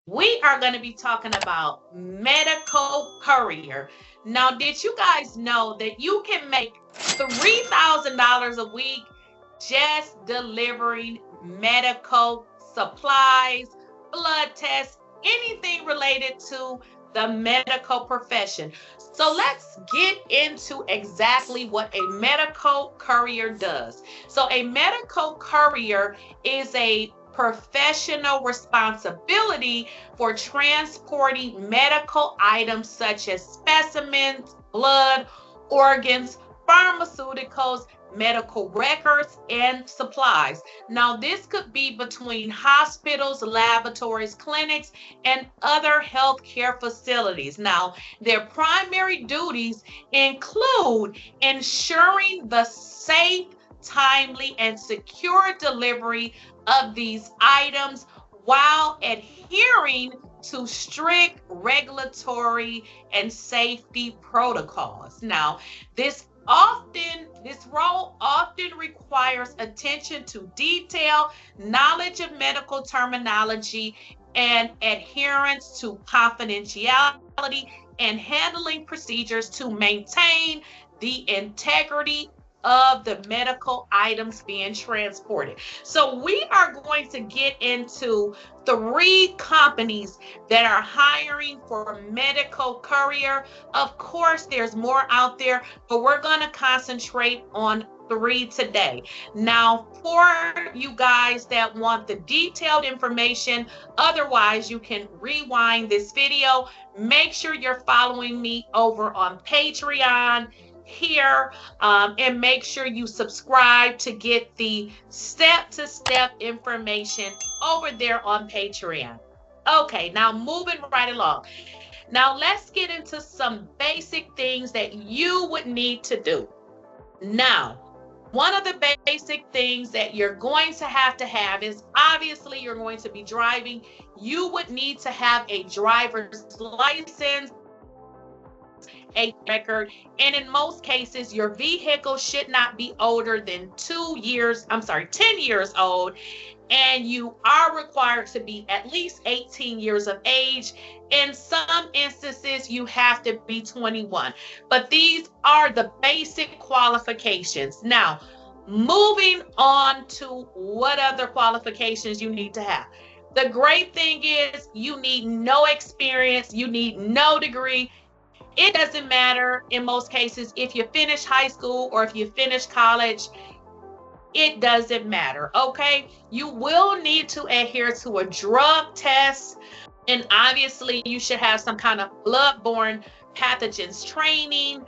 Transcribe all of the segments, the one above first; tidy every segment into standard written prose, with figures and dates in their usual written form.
we are going to be talking about medical courier. Now, did you guys know that you can make $3,000 a week just delivering medical supplies, blood tests, anything related to the medical profession? So let's get into exactly what a medical courier does. So a medical courier is a professional responsibility for transporting medical items such as specimens, blood, organs, pharmaceuticals, medical records, and supplies. Now, this could be between hospitals, laboratories, clinics, and other healthcare facilities. Now, their primary duties include ensuring the safe, timely, and secure delivery of these items while adhering to strict regulatory and safety protocols. Now, this role often requires attention to detail, knowledge of medical terminology, and adherence to confidentiality and handling procedures to maintain the integrity of the medical items being transported. So we are going to get into 3 companies that are hiring for medical courier. Of course, there's more out there, but we're going to concentrate on 3 today. Now, for you guys that want the detailed information, otherwise you can rewind this video. Make sure you're following me over on Patreon here, and make sure you subscribe to get the step-to-step information over there on Patreon. Okay, now moving right along. Now let's get into some basic things that you would need to do. Now, one of the basic things that you're going to have is, obviously you're going to be driving. You would need to have a driver's license, a record, and in most cases your vehicle should not be older than 10 years old, and you are required to be at least 18 years of age. In some instances you have to be 21, but these are the basic qualifications. Now, moving on to what other qualifications you need to have. The great thing is you need no experience, you need no degree. It doesn't matter in most cases if you finish high school or if you finish college. It doesn't matter, okay? You will need to adhere to a drug test, and obviously you should have some kind of bloodborne pathogens training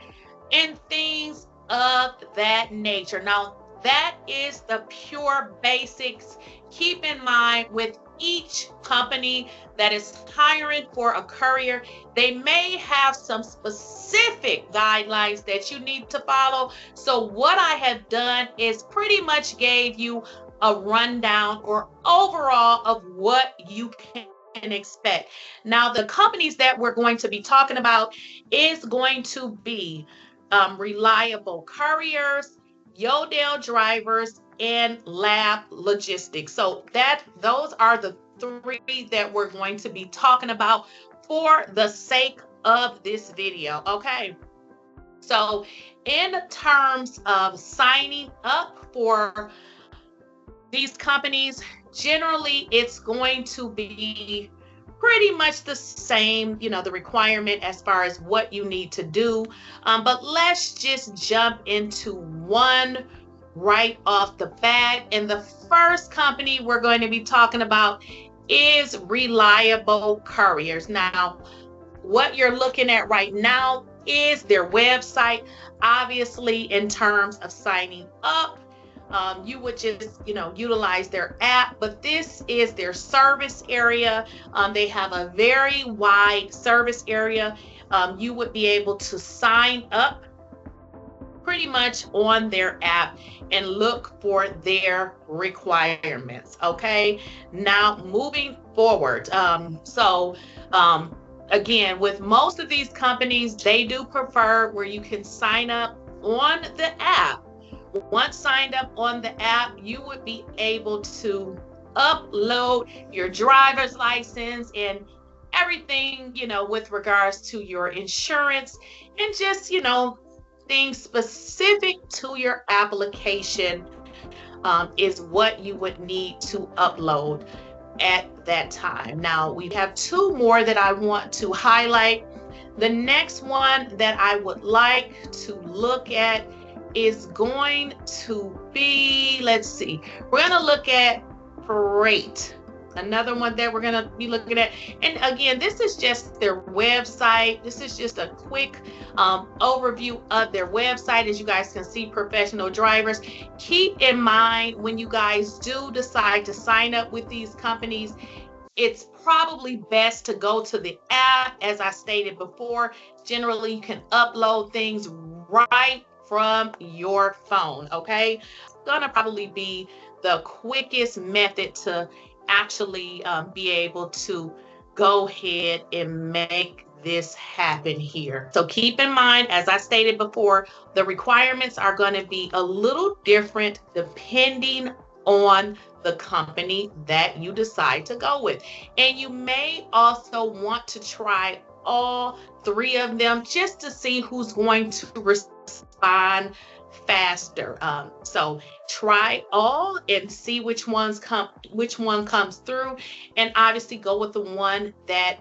and things of that nature. Now, that is the pure basics. Keep in mind, with each company that is hiring for a courier, they may have some specific guidelines that you need to follow. So what I have done is pretty much gave you a rundown or overall of what you can expect. Now, the companies that we're going to be talking about is going to be Reliable Couriers, Yodel Drivers, and Lab Logistics. So those are the 3 that we're going to be talking about for the sake of this video, okay? So in terms of signing up for these companies, generally it's going to be pretty much the same, the requirement as far as what you need to do. But let's just jump into one right off the bat. And the first company we're going to be talking about is Reliable Couriers. Now, what you're looking at right now is their website. Obviously, in terms of signing up, you would just, utilize their app, but this is their service area. They have a very wide service area. You would be able to sign up pretty much on their app and look for their requirements. Okay, now moving forward. Again, with most of these companies, they do prefer where you can sign up on the app. Once signed up on the app, you would be able to upload your driver's license and everything, with regards to your insurance and just, things specific to your application is what you would need to upload at that time. Now, we have two more that I want to highlight. The next one that I would like to look at is going to be, let's see, we're going to look at freight. Another one that we're going to be looking at. And again, this is just their website. This is just a quick overview of their website. As you guys can see, professional drivers. Keep in mind when you guys do decide to sign up with these companies, it's probably best to go to the app. As I stated before, generally you can upload things right from your phone, okay? It's gonna probably be the quickest method to actually be able to go ahead and make this happen here. So keep in mind, as I stated before, the requirements are going to be a little different depending on the company that you decide to go with. And you may also want to try all three of them just to see who's going to respond faster. So try all and see which one comes through, and obviously go with the one that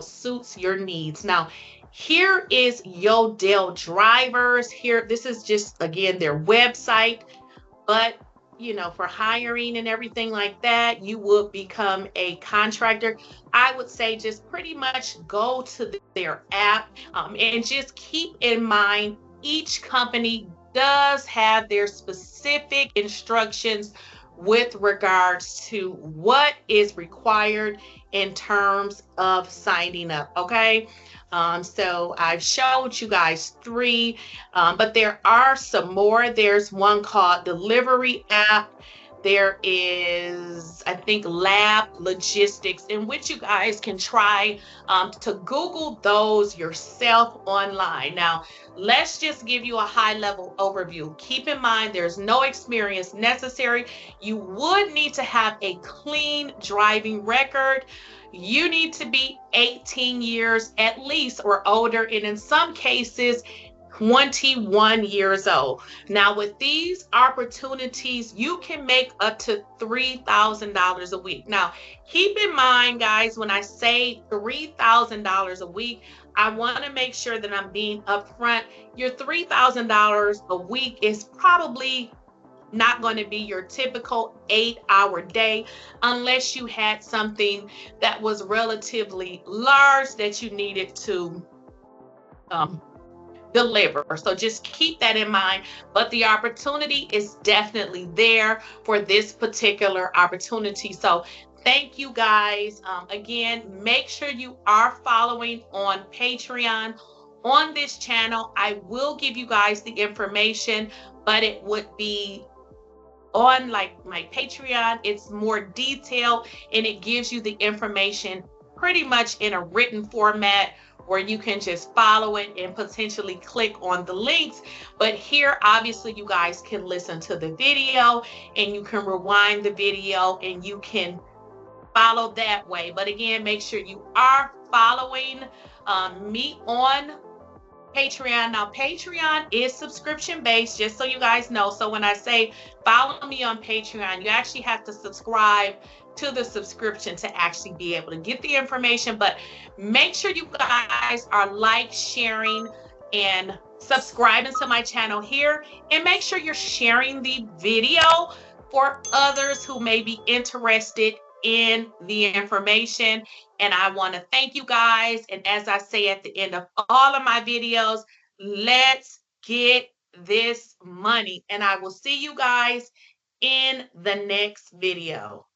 suits your needs. Now, here is Yodel Drivers. Here, this is just again their website, but for hiring and everything like that, you would become a contractor. I would say just pretty much go to their app and just keep in mind each company does have their specific instructions with regards to what is required in terms of signing up, okay? So I've showed you guys three, but there are some more. There's one called Delivery App. There is, I think, Lab Logistics, in which you guys can try to Google those yourself online. Now, let's just give you a high-level overview. Keep in mind, there's no experience necessary. You would need to have a clean driving record. You need to be 18 years at least or older, and in some cases, 21 years old. Now, with these opportunities, you can make up to $3,000 a week. Now, keep in mind, guys, when I say $3,000 a week, I want to make sure that I'm being upfront. Your $3,000 a week is probably not going to be your typical 8-hour day unless you had something that was relatively large that you needed to deliver. So just keep that in mind. But the opportunity is definitely there for this particular opportunity. So thank you guys. Again, make sure you are following on Patreon. On this channel, I will give you guys the information, but it would be on like my Patreon. It's more detailed and it gives you the information pretty much in a written format where you can just follow it and potentially click on the links. But here, obviously, you guys can listen to the video and you can rewind the video and you can follow that way. But again, make sure you are following me on Patreon. Now, Patreon is subscription based, just so you guys know. So when I say follow me on Patreon, you actually have to subscribe to the subscription to actually be able to get the information. But make sure you guys are sharing and subscribing to my channel here, and make sure you're sharing the video for others who may be interested in the information. And I want to thank you guys. And as I say at the end of all of my videos, let's get this money. And I will see you guys in the next video.